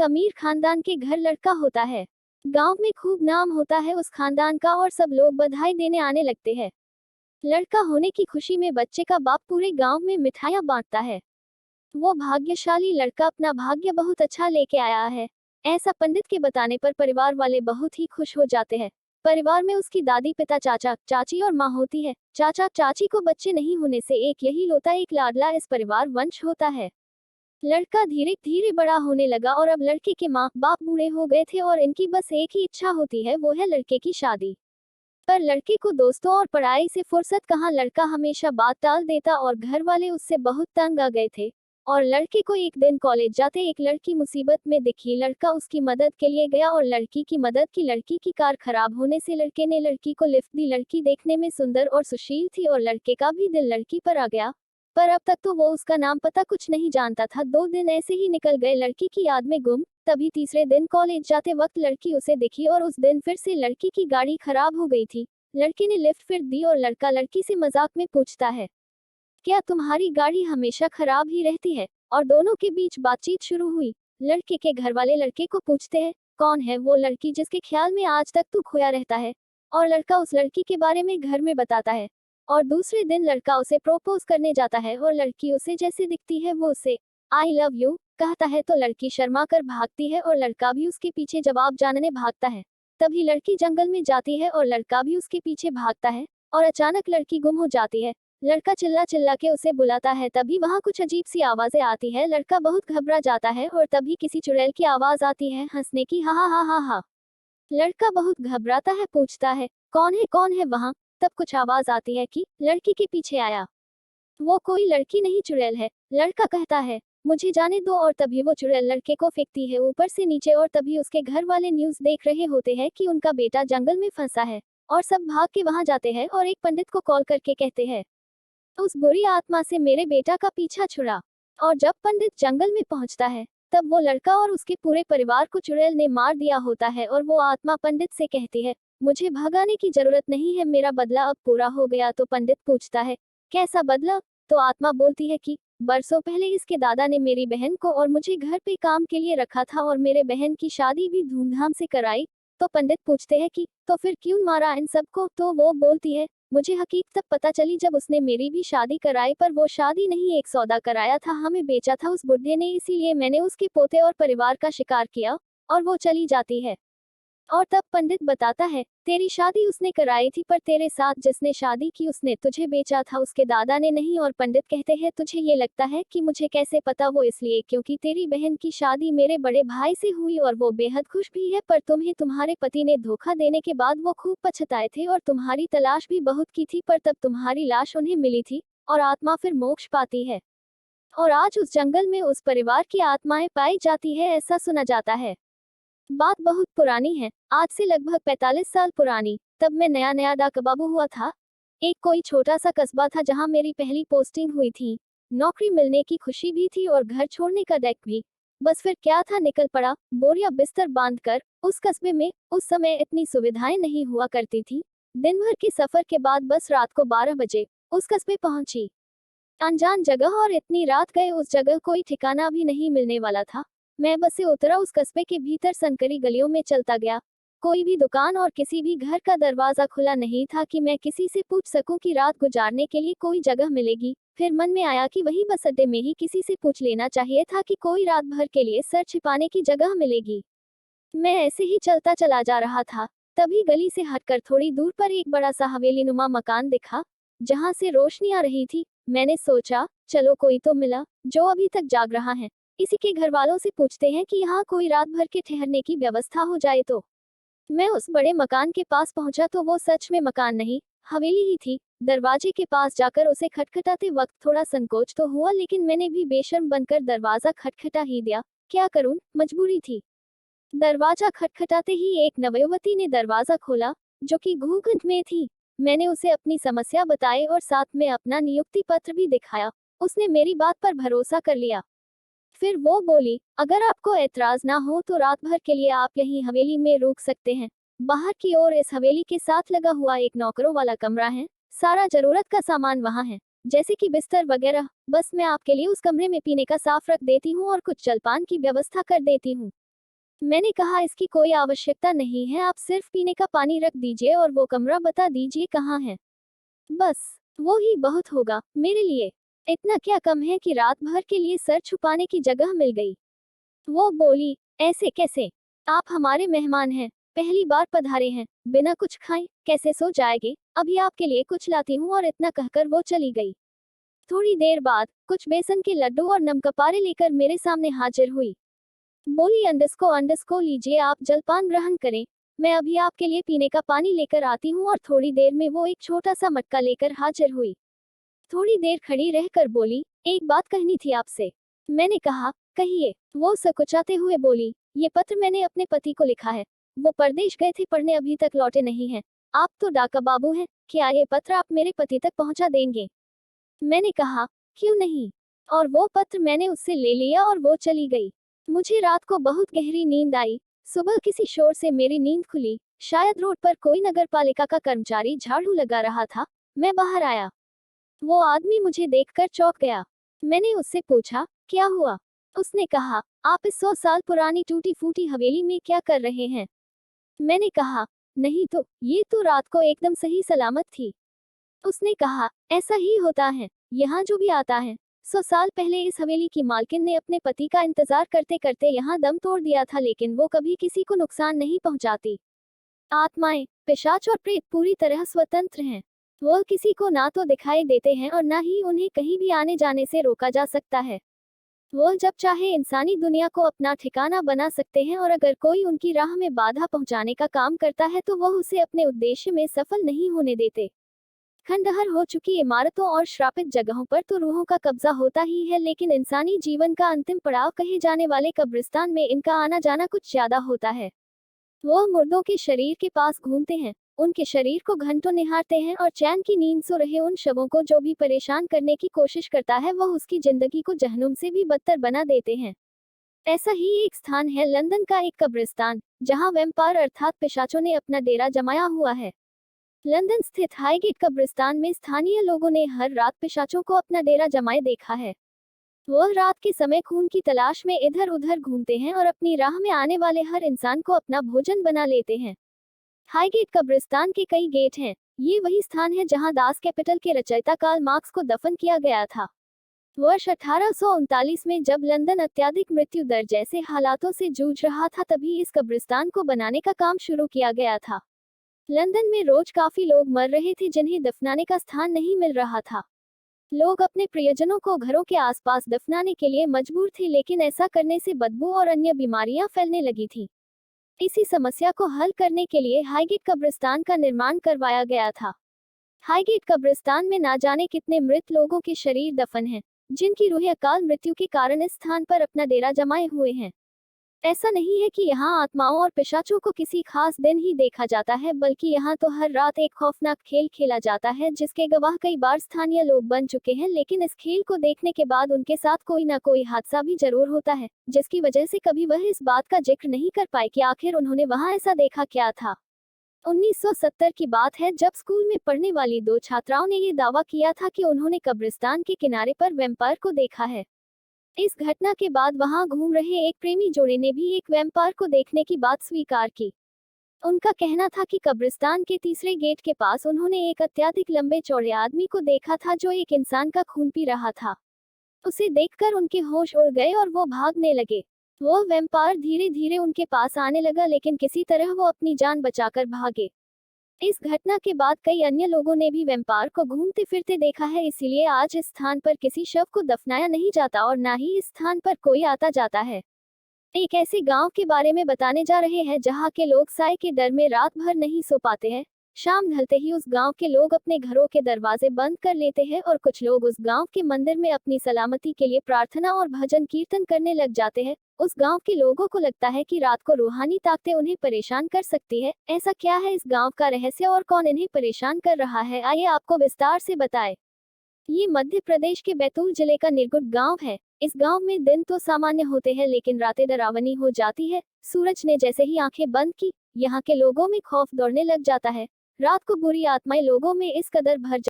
एक अमीर खानदान के घर लड़का होता है। गांव में खूब नाम होता है उस खानदान का और सब लोग बधाई देने आने लगते हैं। लड़का होने की खुशी में बच्चे का बाप पूरे गांव में मिठाइयां बांटता है। वो भाग्यशाली लड़का अपना भाग्य बहुत अच्छा लेके आया है, ऐसा पंडित के बताने पर परिवार वाले बहुत ही खुश हो जाते हैं। परिवार में उसकी दादी, पिता, चाचा, चाची और माँ होती है। चाचा चाची को बच्चे नहीं होने से एक यही लौता एक लाडला इस परिवार वंश होता है। लड़का धीरे धीरे बड़ा होने लगा और अब लड़के के माँ बाप बूढ़े हो गए थे और इनकी बस एक ही इच्छा होती है, वो है लड़के की शादी। पर लड़के को दोस्तों और पढ़ाई से फुर्सत कहाँ, लड़का हमेशा बात टाल देता और घर वाले उससे बहुत तंग आ गए थे। और लड़के को एक दिन कॉलेज जाते एक लड़की मुसीबत में दिखी। लड़का उसकी मदद के लिए गया और लड़की की मदद की। लड़की की कार खराब होने से लड़के ने लड़की को लिफ्ट दी। लड़की देखने में सुंदर और सुशील थी और लड़के का भी दिल लड़की पर आ गया, पर अब तक तो वो उसका नाम पता कुछ नहीं जानता था। 2 दिन ऐसे ही निकल गए लड़की की याद में गुम। तभी तीसरे दिन कॉलेज जाते वक्त लड़की उसे दिखी और उस दिन फिर से लड़की की गाड़ी खराब हो गई थी। लड़के ने लिफ्ट फिर दी और लड़का लड़की से मजाक में पूछता है, क्या तुम्हारी गाड़ी हमेशा खराब ही रहती है? और दोनों के बीच बातचीत शुरू हुई। लड़के के घर वाले लड़के को पूछते हैं, कौन है वो लड़की जिसके ख्याल में आज तक तू खोया रहता है? और लड़का उस लड़की के बारे में घर में बताता है। और दूसरे दिन लड़का उसे प्रपोज करने जाता है और लड़की उसे जैसे दिखती है वो उसे आई लव यू कहता है तो लड़की शर्मा कर भागती है और लड़का भी उसके पीछे जवाब जानने भागता है। तभी लड़की जंगल में जाती है और लड़का भी उसके पीछे भागता है और अचानक लड़की गुम हो जाती है। लड़का चिल्ला चिल्ला के उसे बुलाता है, तभी वहाँ कुछ अजीब सी आवाजें आती है। लड़का बहुत घबरा जाता है और तभी किसी चुड़ैल की आवाज आती है, हंसने की, हा हा हा हा हा। लड़का बहुत घबराता है, पूछता है, कौन है वहाँ? तब कुछ आवाज आती है कि लड़की के पीछे आया। वो कोई लड़की नहीं चुड़ैल है। लड़का कहता है, मुझे जाने दो, और तभी वो चुड़ैल लड़के को फेंकती है ऊपर से नीचे। और तभी उसके घर वाले न्यूज़ देख रहे होते हैं कि उनका बेटा जंगल में फंसा है और सब भाग के वहां जाते हैं और एक पंडित को कॉल करके कहते हैं, उस बुरी आत्मा से मेरे बेटा का पीछा छुड़ा। और जब पंडित जंगल में पहुंचता है तब वो लड़का और उसके पूरे परिवार को चुड़ैल ने मार दिया होता है और वो आत्मा पंडित से कहती है, मुझे भगाने की जरूरत नहीं है, मेरा बदला अब पूरा हो गया। तो पंडित पूछता है, कैसा बदला? तो आत्मा बोलती है कि बरसों पहले इसके दादा ने मेरी बहन को और मुझे घर पे काम के लिए रखा था और मेरे बहन की शादी भी धूमधाम से कराई। तो पंडित पूछते हैं कि तो फिर क्यों मारा इन सबको? तो वो बोलती है, मुझे हकीकत तब पता चली जब उसने मेरी भी शादी कराई, पर वो शादी नहीं, एक सौदा कराया था, हमें बेचा था उस बुढ़े ने, इसीलिए मैंने उसके पोते और परिवार का शिकार किया। और वो चली जाती है। और तब पंडित बताता है, तेरी शादी उसने कराई थी, पर तेरे साथ जिसने शादी की उसने तुझे बेचा था, उसके दादा ने नहीं। और पंडित कहते हैं, तुझे ये लगता है कि मुझे कैसे पता? वो इसलिए क्योंकि तेरी बहन की शादी मेरे बड़े भाई से हुई और वो बेहद खुश भी है, पर तुम्हें तुम्हारे पति ने धोखा देने के बाद वो खूब पछताए थे और तुम्हारी तलाश भी बहुत की थी, पर तब तुम्हारी लाश उन्हें मिली थी और आत्मा फिर मोक्ष पाती है। और आज उस जंगल में उस परिवार की आत्माएं पाई जाती है, ऐसा सुना जाता है। बात बहुत पुरानी है, आज से लगभग 45 साल पुरानी। तब मैं नया नया डाक बाबू हुआ था। एक कोई छोटा सा कस्बा था जहां मेरी पहली पोस्टिंग हुई थी। नौकरी मिलने की खुशी भी थी और घर छोड़ने का डर भी। बस फिर क्या था, निकल पड़ा बोरिया बिस्तर बांधकर उस कस्बे में। उस समय इतनी सुविधाएं नहीं हुआ करती थी। दिन भर के सफर के बाद बस रात को 12 बजे उस कस्बे पहुंची। अनजान जगह, और इतनी रात गए उस जगह कोई ठिकाना भी नहीं मिलने वाला था। मैं बस से उतरा, उस कस्बे के भीतर संकरी गलियों में चलता गया। कोई भी दुकान और किसी भी घर का दरवाजा खुला नहीं था कि मैं किसी से पूछ सकूं कि रात गुजारने के लिए कोई जगह मिलेगी। फिर मन में आया कि वही बस अड्डे में ही किसी से पूछ लेना चाहिए था कि कोई रात भर के लिए सर छिपाने की जगह मिलेगी। मैं ऐसे ही चलता चला जा रहा था, तभी गली से हटकर थोड़ी दूर पर एक बड़ा सा हवेली नुमा मकान दिखा जहां से रोशनी आ रही थी। मैंने सोचा, चलो कोई तो मिला जो अभी तक जाग रहा है, इसी के घर वालों से पूछते हैं कि यहाँ कोई रात भर के ठहरने की व्यवस्था हो जाए। तो मैं उस बड़े मकान के पास पहुंचा तो वो सच में मकान नहीं, हवेली ही थी। दरवाजे के पास जाकर उसे खटखटाते वक्त थोड़ा संकोच तो हुआ, लेकिन मैंने भी बेशर्म बनकर दरवाजा खटखटा ही दिया। क्या करूं, मजबूरी थी। दरवाजा खटखटाते ही एक नवयुवती ने दरवाजा खोला, जो कि घूंघट में थी। मैंने उसे अपनी समस्या बताई और साथ में अपना नियुक्ति पत्र भी दिखाया। उसने मेरी बात पर भरोसा कर लिया। फिर वो बोली, अगर आपको ऐतराज ना हो तो रात भर के लिए आप यहीं हवेली में रुक सकते हैं। बाहर की ओर इस हवेली के साथ लगा हुआ एक नौकरों वाला कमरा है। सारा जरूरत का सामान वहाँ है, जैसे कि बिस्तर वगैरह। बस मैं आपके लिए उस कमरे में पीने का साफ रख देती हूँ और कुछ जलपान की व्यवस्था कर देती हूँ। मैंने कहा इसकी कोई आवश्यकता नहीं है, आप सिर्फ पीने का पानी रख दीजिए और वो कमरा बता दीजिए कहाँ है। बस वो ही बहुत होगा मेरे लिए। इतना क्या कम है कि रात भर के लिए सर छुपाने की जगह मिल गई। वो बोली, ऐसे कैसे? आप हमारे मेहमान हैं, पहली बार पधारे हैं, बिना कुछ खाए कैसे सो जाएंगे? अभी आपके लिए कुछ लाती हूँ। और इतना कहकर वो चली गई। थोड़ी देर बाद कुछ बेसन के लड्डू और नमकपारे लेकर मेरे सामने हाजिर हुई। बोली, अंडस्को लीजिए, आप जलपान ग्रहण करें, मैं अभी आपके लिए पीने का पानी लेकर आती हूँ। और थोड़ी देर में वो एक छोटा सा मटका लेकर हाजिर हुई। थोड़ी देर खड़ी रहकर बोली, एक बात कहनी थी आपसे। मैंने कहा, कहिए। वो सकुचाते हुए बोली, ये पत्र मैंने अपने पति को लिखा है, वो परदेश गए थे पढ़ने, अभी तक लौटे नहीं हैं। आप तो डाका बाबू हैं, क्या ये पत्र आप मेरे पति तक पहुंचा देंगे? मैंने कहा, क्यों नहीं। और वो पत्र मैंने उससे ले लिया और वो चली गई। मुझे रात को बहुत गहरी नींद आई। सुबह किसी शोर से मेरी नींद खुली। शायद रोड पर कोई नगर पालिका का कर्मचारी झाड़ू लगा रहा था। मैं बाहर आया। वो आदमी मुझे देखकर चौंक गया। मैंने उससे पूछा, क्या हुआ? उसने कहा, आप इस 100 साल पुरानी टूटी फूटी हवेली में क्या कर रहे हैं? मैंने कहा, नहीं तो, ये तो रात को एकदम सही सलामत थी। उसने कहा, ऐसा ही होता है, यहाँ जो भी आता है। 100 साल पहले इस हवेली की मालकिन ने अपने पति का इंतजार करते करते यहाँ दम तोड़ दिया था, लेकिन वो कभी किसी को नुकसान नहीं पहुँचाती। आत्माएं, पिशाच और प्रेत पूरी तरह स्वतंत्र हैं। वह किसी को ना तो दिखाई देते हैं और ना ही उन्हें कहीं भी आने जाने से रोका जा सकता है। वह जब चाहे इंसानी दुनिया को अपना ठिकाना बना सकते हैं, और अगर कोई उनकी राह में बाधा पहुंचाने का काम करता है तो वह उसे अपने उद्देश्य में सफल नहीं होने देते। खंडहर हो चुकी इमारतों और श्रापित जगहों पर तो रूहों का कब्जा होता ही है, लेकिन इंसानी जीवन का अंतिम पड़ाव कहे जाने वाले कब्रिस्तान में इनका आना जाना कुछ ज्यादा होता है। वह मुर्दों के शरीर के पास घूमते हैं, उनके शरीर को घंटों निहारते हैं और चैन की नींद सो रहे उन शवों को जो भी परेशान करने की कोशिश करता है वह उसकी जिंदगी को जहन्नुम से भी बदतर बना देते हैं। ऐसा ही एक स्थान है लंदन का एक कब्रिस्तान, जहां वैम्पायर अर्थात पिशाचों ने अपना डेरा जमाया हुआ है। लंदन स्थित हाईगेट कब्रिस्तान में स्थानीय लोगों ने हर रात पिशाचों को अपना डेरा जमाए देखा है। वह रात के समय खून की तलाश में इधर उधर घूमते हैं और अपनी राह में आने वाले हर इंसान को अपना भोजन बना लेते हैं। हाईगेट कब्रिस्तान के कई गेट हैं। ये वही स्थान है जहां दास कैपिटल के रचयिता कार्ल मार्क्स को दफन किया गया था। वर्ष 1839 में जब लंदन अत्यधिक मृत्यु दर जैसे हालातों से जूझ रहा था, तभी इस कब्रिस्तान को बनाने का काम शुरू किया गया था। लंदन में रोज काफी लोग मर रहे थे जिन्हें दफनाने का स्थान नहीं मिल रहा था। लोग अपने प्रियजनों को घरों के आसपास दफनाने के लिए मजबूर थे, लेकिन ऐसा करने से बदबू और अन्य बीमारियां फैलने लगी थी। इसी समस्या को हल करने के लिए हाईगेट कब्रिस्तान का निर्माण करवाया गया था। हाईगेट कब्रिस्तान में ना जाने कितने मृत लोगों के शरीर दफन हैं, जिनकी रूहें अकाल मृत्यु के कारण इस स्थान पर अपना डेरा जमाए हुए हैं। ऐसा नहीं है कि यहाँ आत्माओं और पिशाचों को किसी खास दिन ही देखा जाता है, बल्कि यहाँ तो हर रात एक खौफनाक खेल खेला जाता है जिसके गवाह कई बार स्थानीय लोग बन चुके हैं। लेकिन इस खेल को देखने के बाद उनके साथ कोई ना कोई हादसा भी जरूर होता है, जिसकी वजह से कभी वह इस बात का जिक्र नहीं कर पाए कि आखिर उन्होंने वहाँ ऐसा देखा क्या था। 1970 की बात है, जब स्कूल में पढ़ने वाली 2 छात्राओं ने ये दावा किया था कि उन्होंने कब्रिस्तान के किनारे पर वैम्पायर को देखा है। इस घटना के बाद वहां घूम रहे एक प्रेमी जोड़े ने भी एक वैम्पायर को देखने की बात स्वीकार की। उनका कहना था कि कब्रिस्तान के तीसरे गेट के पास उन्होंने एक अत्यधिक लंबे चौड़े आदमी को देखा था जो एक इंसान का खून पी रहा था। उसे देखकर उनके होश उड़ गए और वो भागने लगे। वो वैम्पायर धीरे धीरे उनके पास आने लगा, लेकिन किसी तरह वो अपनी जान बचाकर भागे। इस घटना के बाद कई अन्य लोगों ने भी वैम्पायर को घूमते फिरते देखा है, इसीलिए आज इस स्थान पर किसी शव को दफनाया नहीं जाता और ना ही इस स्थान पर कोई आता जाता है। एक ऐसे गांव के बारे में बताने जा रहे हैं जहां के लोग साए के डर में रात भर नहीं सो पाते हैं। शाम ढलते ही उस गांव के लोग अपने घरों के दरवाजे बंद कर लेते हैं और कुछ लोग उस गांव के मंदिर में अपनी सलामती के लिए प्रार्थना और भजन कीर्तन करने लग जाते हैं। उस गांव के लोगों को लगता है कि रात को रूहानी ताकतें उन्हें परेशान कर सकती है। ऐसा क्या है इस गांव का रहस्य और कौन इन्हें परेशान कर रहा है, आइए आपको विस्तार से बताएं। ये मध्य प्रदेश के बैतूल जिले का निर्गुण गांव है। इस गांव में दिन तो सामान्य होते हैं, लेकिन रातें डरावनी हो जाती है। सूरज ने जैसे ही आंखें बंद की, यहाँ के लोगों में खौफ दौड़ने लग जाता है। रात को बुरी आत्माएं लोगों में इस कदर भर